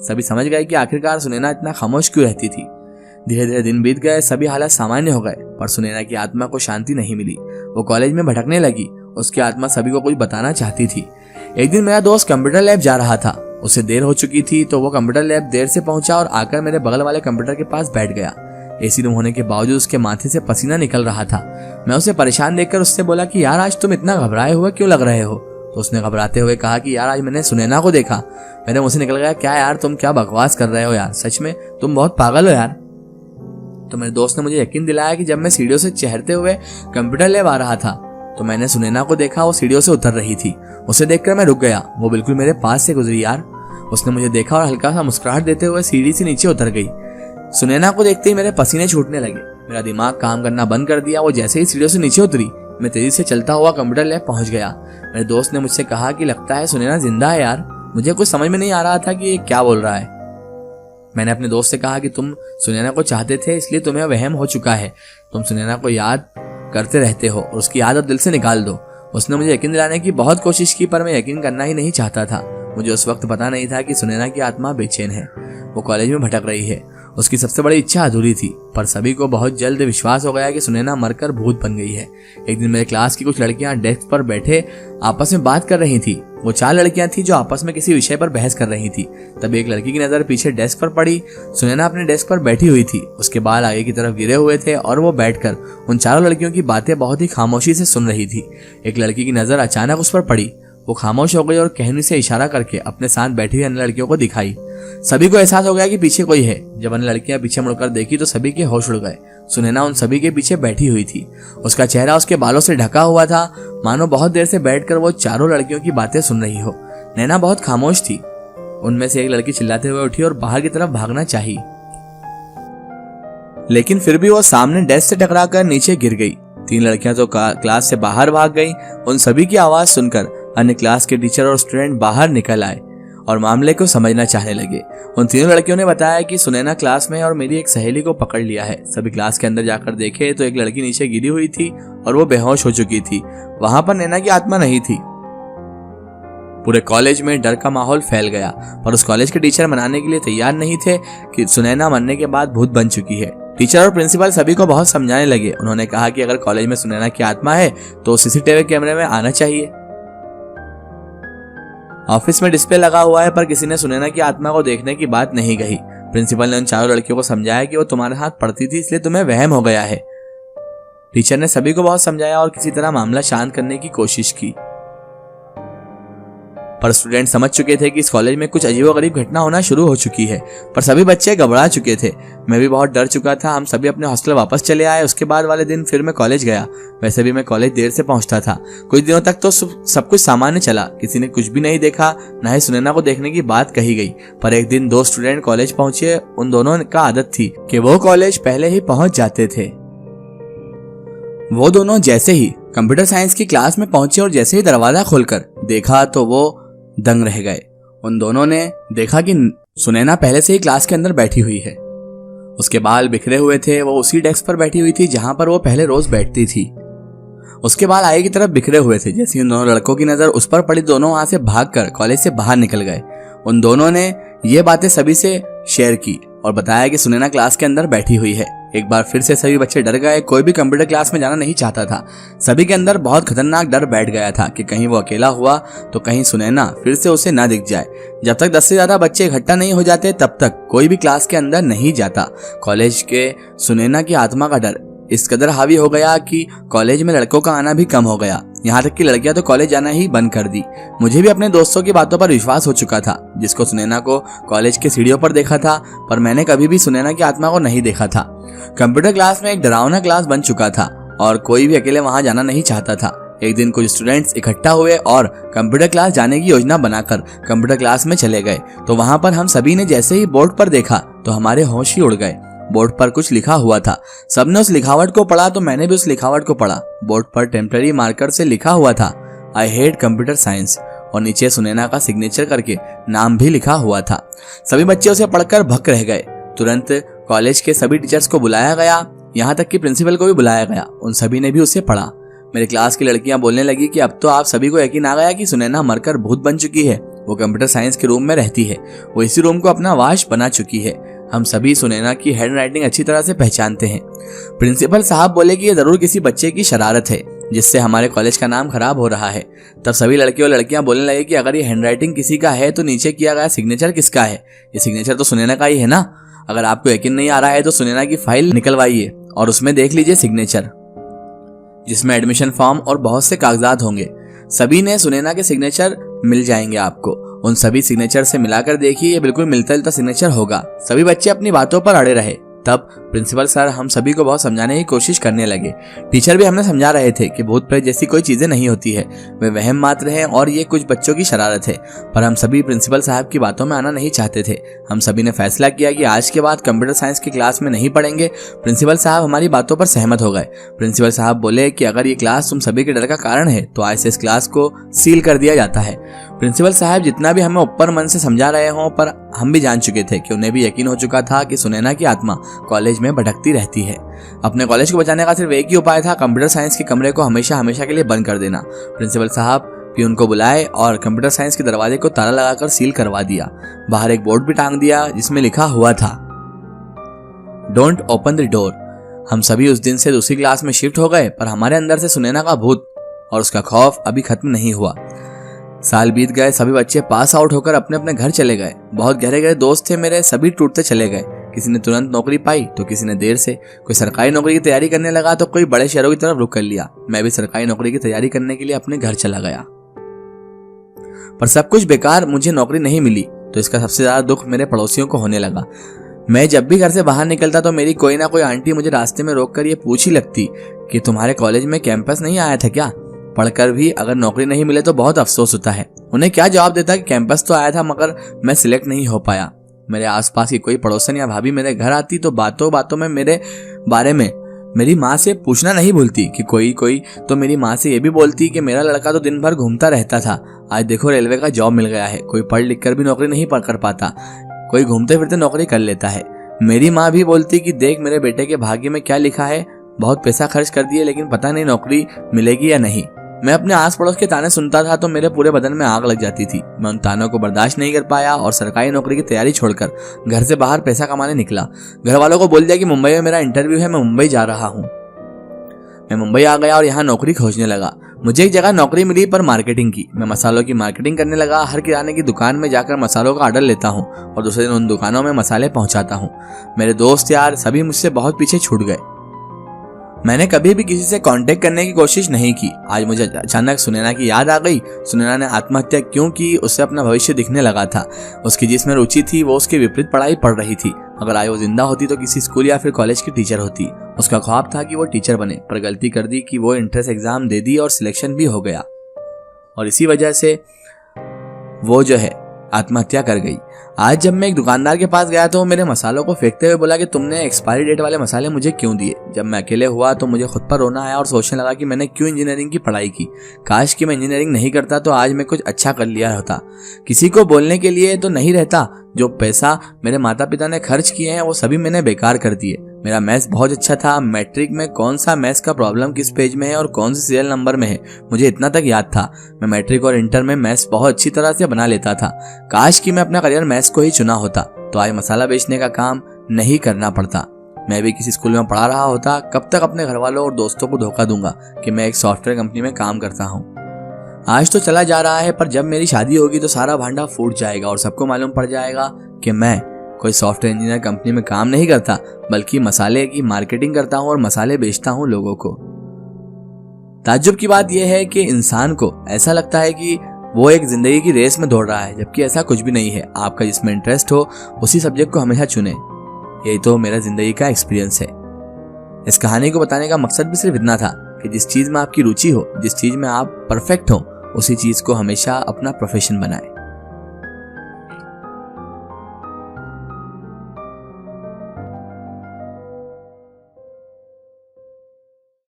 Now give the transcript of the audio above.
सभी समझ गए कि आखिरकार सुनैना इतना खामोश क्यों रहती थी। धीरे धीरे दिन बीत गए, सभी हालात सामान्य हो गए, पर सुनैना की आत्मा को शांति नहीं मिली। वो कॉलेज में भटकने लगी। उसकी आत्मा सभी को कुछ बताना चाहती थी। एक दिन मेरा दोस्त कंप्यूटर लैब जा रहा था। उसे देर हो चुकी थी तो वो कंप्यूटर लैब देर से पहुंचा और आकर मेरे बगल वाले कंप्यूटर के पास बैठ गया। एसी रूम होने के बावजूद उसके माथे से पसीना निकल रहा था। मैं उसे परेशान देखकर उससे बोला कि यार आज तुम इतना घबराए हुए क्यों लग रहे हो। तो उसने घबराते हुए कहा कि यार आज मैंने सुनैना को देखा। मेरे मुंह से निकल गया, क्या यार तुम क्या बकवास कर रहे हो यार, सच में तुम बहुत पागल हो यार। तो मेरे दोस्त ने मुझे यकीन दिलाया कि जब मैं सीढ़ियों से चढ़ते हुए कंप्यूटर लैब आ रहा था तो मैंने सुनैना को देखा, वो सीढ़ियों से उतर रही थी। उसे देखकर मैं रुक गया। वो बिल्कुल मेरे पास से गुजरी यार। उसने मुझे देखा और हल्का सा मुस्कुराहट देते हुए सीढ़ी से नीचे उतर गई। सुनैना को देखते ही मेरे पसीने छूटने लगे। मेरा दिमाग काम करना बंद कर दिया। वो जैसे ही सीढ़ियों से नीचे उतरी, मैं तेजी से चलता हुआ कंप्यूटर लैब पहुंच गया। मेरे दोस्त ने मुझसे कहा कि लगता है सुनैना जिंदा है यार। मुझे कुछ समझ में नहीं आ रहा था कि ये क्या बोल रहा है। मैंने अपने दोस्त से कहा कि तुम सुनैना को चाहते थे इसलिए तुम्हें वहम हो चुका है। तुम सुनैना को याद करते रहते हो और उसकी याद अब दिल से निकाल दो। उसने मुझे यकीन दिलाने की बहुत कोशिश की, पर मैं यकीन करना ही नहीं चाहता था। मुझे उस वक्त पता नहीं था कि सुनैना की आत्मा बेचैन है, वो कॉलेज में भटक रही है। उसकी सबसे बड़ी इच्छा अधूरी थी, पर सभी को बहुत जल्द विश्वास हो गया कि सुनैना मरकर भूत बन गई है। एक दिन मेरे क्लास की कुछ लड़कियां डेस्क पर बैठे आपस में बात कर रही थी। वो 4 लड़कियां थी जो आपस में किसी विषय पर बहस कर रही थी। तब एक लड़की की नजर पीछे डेस्क पर पड़ी। सुनैना अपने डेस्क पर बैठी हुई थी। उसके बाल आगे की तरफ गिरे हुए थे और वो बैठकर उन 4 लड़कियों की बातें बहुत ही खामोशी से सुन रही थी। एक लड़की की नजर अचानक उस पर पड़ी। वो खामोश हो गई और कहनी से इशारा करके अपने साथ बैठी हुई अन्य लड़कियों को दिखाई। सभी को एहसास हो गया कि पीछे कोई है। जब अन्य लड़कियां पीछे मुड़कर देखी तो सभी के होश उड़ गए। सुनैना उन सभी के पीछे बैठी हुई थी। उसका चेहरा उसके बालों से ढका हुआ था, मानो बहुत देर से बैठकर वो 4 लड़कियों की बातें सुन रही हो। नैना बहुत खामोश थी। उनमें से एक लड़की चिल्लाते हुए उठी और बाहर की तरफ भागना चाही, लेकिन फिर भी वो सामने डेस्क से टकराकर नीचे गिर गई। 3 लड़कियां तो क्लास से बाहर भाग गई। उन सभी की आवाज सुनकर अन्य क्लास के टीचर और स्टूडेंट बाहर निकल आए और मामले को समझना चाहने लगे। उन 3 लड़कियों ने बताया कि सुनैना क्लास में और मेरी एक सहेली को पकड़ लिया है। सभी क्लास के अंदर जाकर देखे तो एक लड़की नीचे गिरी हुई थी और वो बेहोश हो चुकी थी। वहां पर नैना की आत्मा नहीं थी। पूरे कॉलेज में डर का माहौल फैल गया, पर उस कॉलेज के टीचर मनाने के लिए तैयार नहीं थे कि सुनैना मरने के बाद भूत बन चुकी है। टीचर और प्रिंसिपल सभी को बहुत समझाने लगे। उन्होंने कहा कि अगर कॉलेज में सुनैना की आत्मा है तो सीसीटीवी कैमरे में आना चाहिए। ऑफिस में डिस्प्ले लगा हुआ है, पर किसी ने सुनैना की आत्मा को देखने की बात नहीं कही। प्रिंसिपल ने उन 4 लड़कियों को समझाया कि वो तुम्हारे हाथ पड़ती थी इसलिए तुम्हें वहम हो गया है। टीचर ने सभी को बहुत समझाया और किसी तरह मामला शांत करने की कोशिश की, पर स्टूडेंट समझ चुके थे कि इस कॉलेज में कुछ अजीबोगरीब घटना होना शुरू हो चुकी है। पर सभी बच्चे घबरा चुके थे। मैं भी बहुत डर चुका था। हम सभी अपने हॉस्टल वापस चले आए। उसके बाद वाले दिन फिर मैं कॉलेज गया। वैसे भी मैं कॉलेज देर से पहुंचता था। कुछ दिनों तक तो सब कुछ सामान्य चला। किसी ने कुछ भी नहीं देखा, न ही सुनैना को देखने की बात कही गई। पर एक दिन 2 स्टूडेंट कॉलेज पहुंचे। उन दोनों का आदत थी कि वो कॉलेज पहले ही पहुंच जाते थे। वो दोनों जैसे ही कंप्यूटर साइंस की क्लास में पहुंचे और जैसे ही दरवाजा खोलकर देखा तो वो दंग रह गए। उन दोनों ने देखा कि सुनैना पहले से ही क्लास के अंदर बैठी हुई है। उसके बाल बिखरे हुए थे। वो उसी डेस्क पर बैठी हुई थी जहां पर वो पहले रोज बैठती थी। उसके बाल आगे की तरफ बिखरे हुए थे। जैसे ही उन दोनों लड़कों की नजर उस पर पड़ी, दोनों वहां से भागकर कॉलेज से बाहर निकल गए। उन दोनों ने ये बातें सभी से शेयर की और बताया कि सुनैना क्लास के अंदर बैठी हुई है। एक बार फिर से सभी बच्चे डर गए। कोई भी कंप्यूटर क्लास में जाना नहीं चाहता था। सभी के अंदर बहुत खतरनाक डर बैठ गया था कि कहीं वो अकेला हुआ तो कहीं सुनैना फिर से उसे ना दिख जाए। जब तक 10 से ज्यादा बच्चे इकट्ठा नहीं हो जाते तब तक कोई भी क्लास के अंदर नहीं जाता। कॉलेज के सुनैना की आत्मा का डर इस कदर हावी हो गया कि कॉलेज में लड़कों का आना भी कम हो गया। यहाँ तक कि लड़कियां तो कॉलेज जाना ही बंद कर दी। मुझे भी अपने दोस्तों की बातों पर विश्वास हो चुका था, जिसको सुनैना को कॉलेज के सीढ़ियों पर देखा था, पर मैंने कभी भी सुनैना की आत्मा को नहीं देखा था। कंप्यूटर क्लास में एक डरावना क्लास बन चुका था और कोई भी अकेले वहां जाना नहीं चाहता था। एक दिन कुछ स्टूडेंट्स इकट्ठा हुए और कंप्यूटर क्लास जाने की योजना बनाकर कंप्यूटर क्लास में चले गए। तो वहां पर हम सभी ने जैसे ही बोर्ड पर देखा तो हमारे होश ही उड़ गए। बोर्ड पर कुछ लिखा हुआ था। सबने उस लिखावट को पढ़ा तो मैंने भी उस लिखावट को पढ़ा। बोर्ड पर टेम्पररी मार्कर से लिखा हुआ था, आई हेट कंप्यूटर साइंस, और नीचे सुनैना का सिग्नेचर करके नाम भी लिखा हुआ था। सभी बच्चे उसे पढ़कर भक रह गए। तुरंत कॉलेज के सभी टीचर्स को बुलाया गया, यहाँ तक कि प्रिंसिपल को भी बुलाया गया। उन सभी ने भी उसे पढ़ा। मेरे क्लास की लड़कियां बोलने लगी कि अब तो आप सभी को यकीन आ गया कि सुनैना मरकर भूत बन चुकी है। वो कंप्यूटर साइंस के रूम में रहती है। वो इसी रूम को अपना वाश बना चुकी है। हम सभी सुनैना की हैंड राइटिंग अच्छी तरह से पहचानते हैं। प्रिंसिपल साहब बोले कि ये जरूर किसी बच्चे की शरारत है जिससे हमारे कॉलेज का नाम खराब हो रहा है। तब सभी लड़के और लड़कियां बोलने लगे कि अगर ये हैंड राइटिंग किसी का है तो नीचे किया गया सिग्नेचर किसका है? ये सिग्नेचर तो सुनैना का ही है ना। अगर आपको यकीन नहीं आ रहा है तो सुनैना की फाइल निकलवाइए और उसमें देख लीजिए सिग्नेचर, जिसमें एडमिशन फॉर्म और बहुत से कागजात होंगे। सभी ने सुनैना के सिग्नेचर मिल जाएंगे आपको। उन सभी सिग्नेचर से मिलाकर देखिए, ये बिल्कुल मिलता जुलता सिग्नेचर होगा। सभी बच्चे अपनी बातों पर अड़े रहे। तब प्रिंसिपल सर हम सभी को बहुत समझाने की कोशिश करने लगे। टीचर भी हमें समझा रहे थे कि भूत प्रेत जैसी कोई चीजें नहीं होती है, वे वहम मात्र है और ये कुछ बच्चों की शरारत है। पर हम सभी प्रिंसिपल साहब की बातों में आना नहीं चाहते थे। हम सभी ने फैसला किया कि आज के बाद कंप्यूटर साइंस की क्लास में नहीं पढ़ेंगे। प्रिंसिपल साहब हमारी बातों पर सहमत हो गए। प्रिंसिपल साहब बोले कि अगर ये क्लास तुम सभी के डर का कारण है तो आज से इस क्लास को सील कर दिया जाता है। प्रिंसिपल साहब जितना भी हमें ऊपर मन से समझा रहे हों, पर हम भी जान चुके थे कि उन्हें भी यकीन हो चुका था कि सुनैना की आत्मा कॉलेज में भटकती रहती है। अपने कॉलेज को बचाने का सिर्फ एक ही उपाय था, कंप्यूटर साइंस के कमरे को हमेशा हमेशा के लिए बंद कर देना। प्रिंसिपल साहब पियून को बुलाए और कंप्यूटर साइंस के दरवाजे को ताला लगाकर सील करवा दिया। बाहर एक बोर्ड भी टांग दिया जिसमें लिखा हुआ था, डोंट ओपन द डोर। हम सभी उस दिन से दूसरी क्लास में शिफ्ट हो गए, पर हमारे अंदर से सुनैना का भूत और उसका खौफ अभी खत्म नहीं हुआ। साल बीत गए, सभी बच्चे पास आउट होकर अपने अपने घर चले गए। बहुत गहरे गहरे दोस्त थे मेरे, सभी टूटते चले गए। किसी ने तुरंत नौकरी पाई तो किसी ने देर से। कोई सरकारी नौकरी की तैयारी करने लगा तो कोई बड़े शहरों की तरफ रुख कर लिया। मैं भी सरकारी नौकरी की तैयारी करने के लिए अपने घर चला गया, पर सब कुछ बेकार। मुझे नौकरी नहीं मिली तो इसका सबसे ज्यादा दुख मेरे पड़ोसियों को होने लगा। मैं जब भी घर से बाहर निकलता तो मेरी कोई ना कोई आंटी मुझे रास्ते में रोक कर ये पूछ ही लगती कि तुम्हारे कॉलेज में कैंपस नहीं आया था क्या? पढ़कर भी अगर नौकरी नहीं मिले तो बहुत अफसोस होता है। उन्हें क्या जवाब देता कि कैंपस तो आया था मगर मैं सिलेक्ट नहीं हो पाया। मेरे आसपास की कोई पड़ोसन या भाभी मेरे घर आती तो बातों बातों में मेरे बारे में मेरी माँ से पूछना नहीं भूलती कि कोई तो मेरी माँ से ये भी बोलती कि मेरा लड़का तो दिन भर घूमता रहता था, आज देखो रेलवे का जॉब मिल गया है। कोई पढ़ लिख कर भी नौकरी नहीं कर पाता, कोई घूमते फिरते नौकरी कर लेता है। मेरी माँ भी बोलती कि देख मेरे बेटे के भाग्य में क्या लिखा है, बहुत पैसा खर्च कर दिए लेकिन पता नहीं नौकरी मिलेगी या नहीं। मैं अपने आस पड़ोस के ताने सुनता था तो मेरे पूरे बदन में आग लग जाती थी। मैं उन तानों को बर्दाश्त नहीं कर पाया और सरकारी नौकरी की तैयारी छोड़कर घर से बाहर पैसा कमाने निकला। घर वालों को बोल दिया कि मुंबई में मेरा इंटरव्यू है, मैं मुंबई जा रहा हूँ। मैं मुंबई आ गया और यहाँ नौकरी खोजने लगा। मुझे एक जगह नौकरी मिली पर मार्केटिंग की। मैं मसालों की मार्केटिंग करने लगा। हर किराने की दुकान में जाकर मसालों का ऑर्डर लेता हूँ और दूसरे दिन उन दुकानों में मसाले पहुँचाता हूँ। मेरे दोस्त यार सभी मुझसे बहुत पीछे छूट गए। मैंने कभी भी किसी से कांटेक्ट करने की कोशिश नहीं की। आज मुझे अचानक सुनैना की याद आ गई। सुनैना ने आत्महत्या क्यों की? उससे अपना भविष्य दिखने लगा था। उसकी जिसमें रुचि थी वो उसके विपरीत पढ़ाई पढ़ रही थी। अगर आज वो जिंदा होती तो किसी स्कूल या फिर कॉलेज की टीचर होती। उसका ख्वाब था कि वो टीचर बने, पर गलती कर दी कि वो एंट्रेंस एग्जाम दे दी और सिलेक्शन भी हो गया और इसी वजह से वो जो है आत्महत्या कर गई। आज जब मैं एक दुकानदार के पास गया तो वो मेरे मसालों को फेंकते हुए बोला कि तुमने एक्सपायरी डेट वाले मसाले मुझे क्यों दिए? जब मैं अकेले हुआ तो मुझे खुद पर रोना आया और सोचने लगा कि मैंने क्यों इंजीनियरिंग की पढ़ाई की। काश कि मैं इंजीनियरिंग नहीं करता तो आज मैं कुछ अच्छा कर लिया होता। किसी को बोलने के लिए तो नहीं रहता। जो पैसा मेरे माता पिता ने खर्च किए हैं वो सभी मैंने बेकार कर दिए। मेरा मैथ्स बहुत अच्छा था। मैट्रिक में कौन सा मैथ्स का प्रॉब्लम किस पेज में है और कौन से सीरियल नंबर में है मुझे इतना तक याद था। मैं मैट्रिक और इंटर में मैथ्स बहुत अच्छी तरह से बना लेता था। काश कि मैं अपना करियर मैथ्स को ही चुना होता तो आज मसाला बेचने का काम नहीं करना पड़ता। मैं भी किसी स्कूल में पढ़ा रहा होता। कब तक अपने घर वालों और दोस्तों को धोखा दूंगा कि मैं एक सॉफ्टवेयर कंपनी में काम करता हूँ। आज तो चला जा रहा है, पर जब मेरी शादी होगी तो सारा भांडा फूट जाएगा और सबको मालूम पड़ जाएगा कि मैं कोई सॉफ्टवेयर इंजीनियर कंपनी में काम नहीं करता बल्कि मसाले की मार्केटिंग करता हूँ और मसाले बेचता हूँ लोगों को। ताज्जुब की बात यह है कि इंसान को ऐसा लगता है कि वो एक जिंदगी की रेस में दौड़ रहा है, जबकि ऐसा कुछ भी नहीं है। आपका जिसमें इंटरेस्ट हो उसी सब्जेक्ट को हमेशा चुने। यही तो मेरा जिंदगी का एक्सपीरियंस है। इस कहानी को बताने का मकसद भी सिर्फ इतना था कि जिस चीज में आपकी रुचि हो, जिस चीज में आप परफेक्ट हो, उसी चीज को हमेशा अपना प्रोफेशन बनाएं।